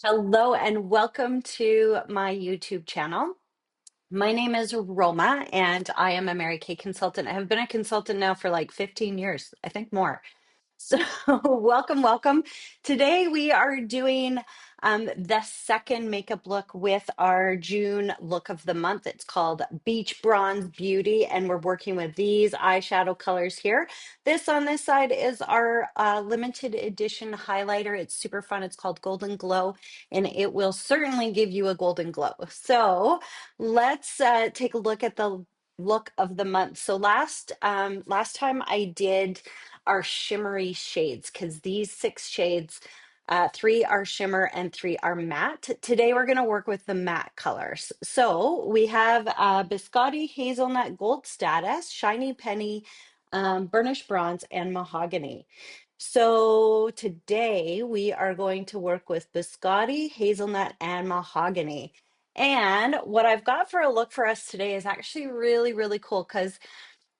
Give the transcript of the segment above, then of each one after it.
Hello and welcome to my YouTube channel. My name is Roma and I am a Mary Kay consultant. I have been a consultant now for like 15 years, I think more. So, welcome, welcome. Today we are doing the second makeup look with our June look of the month. It's called Beach Bronze Beauty, and we're working with these eyeshadow colors here. This on this side is our limited edition highlighter. It's super fun. It's called Golden Glow, and it will certainly give you a golden glow. So let's take a look at the look of the month. So last time I did are shimmery shades because these six shades, three are shimmer and three are matte. Today we're going to work with the matte colors. So we have Biscotti, Hazelnut, Gold Status, Shiny Penny, Burnished Bronze, and Mahogany. So today we are going to work with Biscotti, Hazelnut, and Mahogany. And what I've got for a look for us today is actually really, really cool because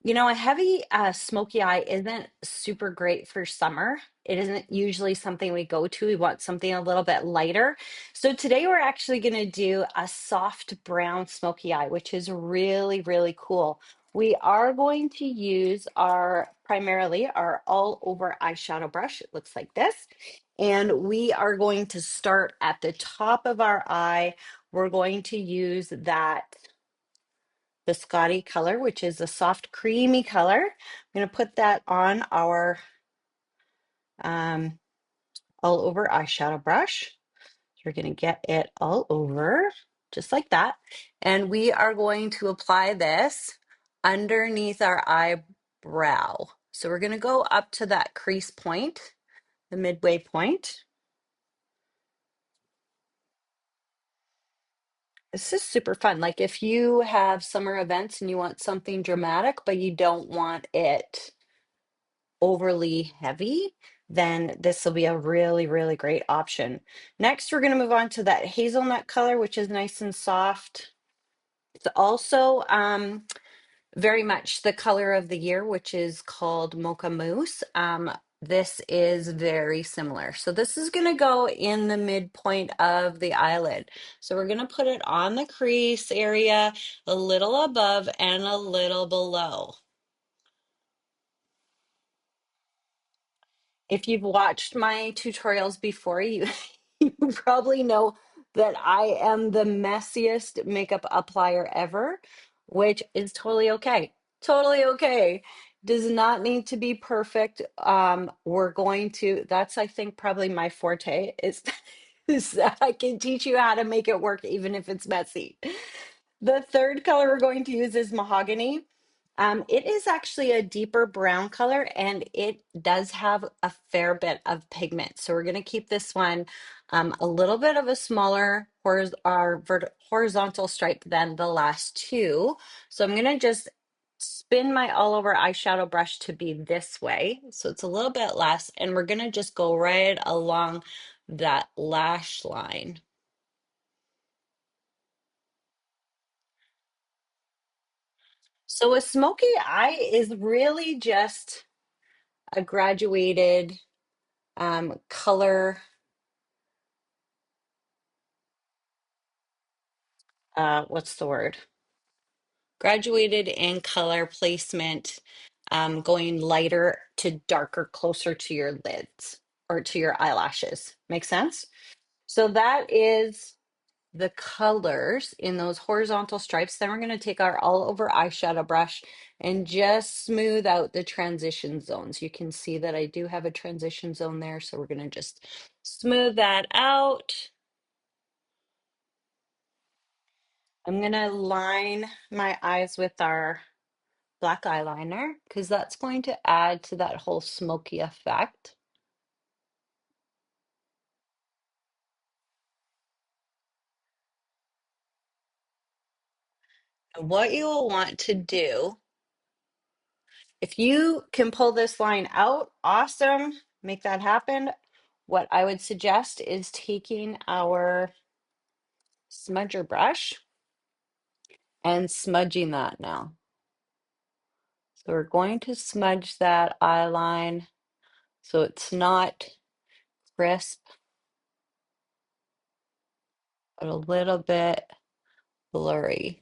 a heavy smoky eye isn't super great for summer. It isn't usually something we go to. We want something a little bit lighter. So today we're actually going to do a soft brown smoky eye, which is really, really cool. We are going to use primarily our all over eyeshadow brush. It looks like this. And we are going to start at the top of our eye. We're going to use that Biscotti color, which is a soft creamy color. I'm going to put that on our um, all over eyeshadow brush. So we're going to get it all over just like that. And we are going to apply this underneath our eyebrow. So we're going to go up to that crease point, the midway point. This is super fun. Like if you have summer events and you want something dramatic, but you don't want it overly heavy, then this will be a really, really great option. Next, we're going to move on to that hazelnut color, which is nice and soft. It's also very much the color of the year, which is called Mocha Mousse. This is very similar. So this is going to go in the midpoint of the eyelid. So we're going to put it on the crease area, a little above and a little below. If you've watched my tutorials before, you probably know that I am the messiest makeup applier ever, which is totally okay. Totally okay. Does not need to be perfect. That's I think probably my forte is that I can teach you how to make it work even if it's messy. The third color we're going to use is Mahogany. It is actually a deeper brown color and it does have a fair bit of pigment. So we're going to keep this one a little bit of a smaller horizontal stripe than the last two. So I'm going to just spin my all over eyeshadow brush to be this way. So it's a little bit less, and we're going to just go right along that lash line. So a smoky eye is really just a graduated color, what's the word? Graduated in color placement, going lighter to darker, closer to your lids or to your eyelashes. Make sense? So that is the colors in those horizontal stripes. Then we're going to take our all over eyeshadow brush and just smooth out the transition zones. You can see that I do have a transition zone there. So we're going to just smooth that out. I'm going to line my eyes with our black eyeliner because that's going to add to that whole smoky effect. And what you will want to do, if you can pull this line out, awesome, make that happen. What I would suggest is taking our smudger brush and smudging that now. So we're going to smudge that eye line, so it's not crisp. but a little bit blurry.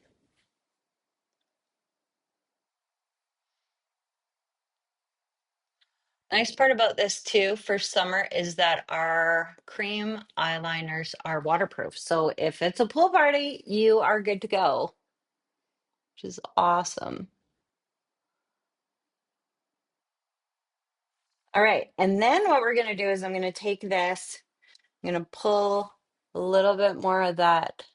Nice part about this too for summer is that our cream eyeliners are waterproof. So if it's a pool party, you are good to go, which is awesome. All right. And then what we're going to do is I'm going to take this, I'm going to pull a little bit more of that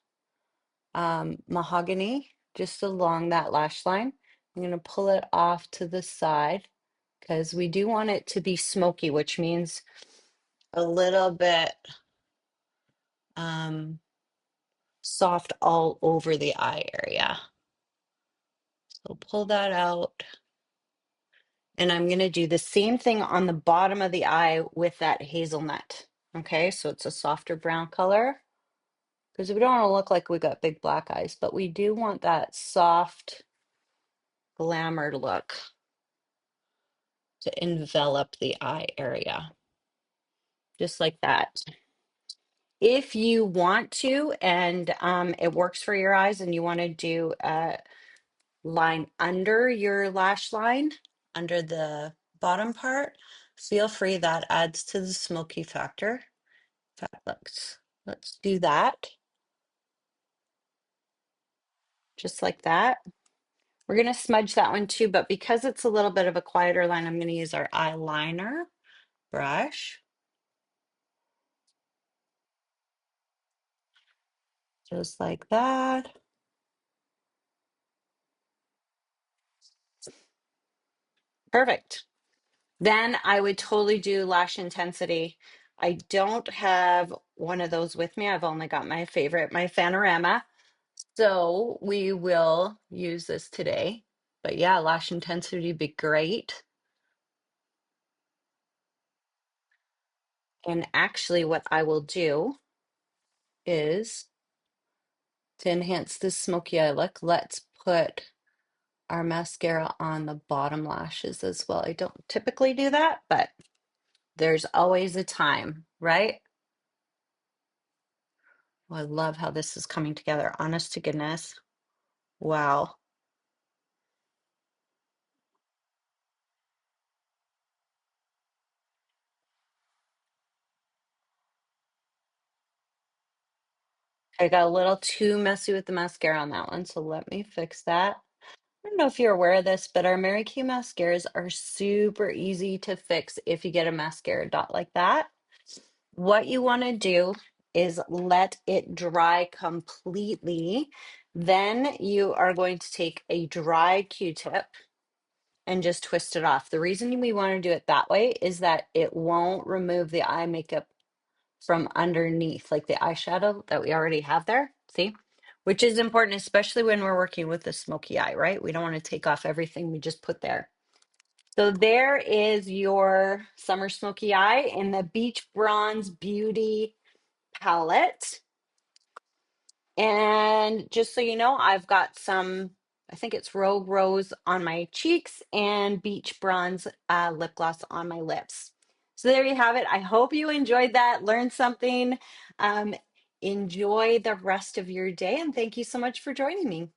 mahogany just along that lash line. I'm going to pull it off to the side because we do want it to be smoky, which means a little bit um, soft all over the eye area. So pull that out. And I'm going to do the same thing on the bottom of the eye with that hazelnut. Okay, so it's a softer brown color because we don't want to look like we got big black eyes, but we do want that soft glamour look to envelop the eye area, just like that. If you want to, and it works for your eyes, and you want to do a line under your lash line, under the bottom part, feel free. That adds to the smoky factor. In fact, let's do that, just like that. We're going to smudge that one too, but because it's a little bit of a quieter line, I'm going to use our eyeliner brush, just like that. Perfect. Then I would totally do lash intensity. I don't have one of those with me. I've only got my favorite, my Fanorama. So we will use this today. But yeah, lash intensity would be great. And actually, what I will do is to enhance this smoky eye look, let's put our mascara on the bottom lashes as well. I don't typically do that, but there's always a time, right? Oh, I love how this is coming together. Honest to goodness. Wow. I got a little too messy with the mascara on that one, so let me fix that. I don't know if you're aware of this, but our Mary Kay mascaras are super easy to fix if you get a mascara dot like that. What you want to do is let it dry completely. Then you are going to take a dry Q-tip and just twist it off. The reason we want to do it that way is that it won't remove the eye makeup from underneath, like the eyeshadow that we already have there. See? Which is important, especially when we're working with a smoky eye, right? We don't want to take off everything we just put there. So there is your summer smoky eye in the Beach Bronze Beauty palette. And just so you know, I've got some, I think it's Rogue Rose on my cheeks and Beach Bronze lip gloss on my lips. So there you have it. I hope you enjoyed that, learned something. Um, Enjoy the rest of your day, and thank you so much for joining me.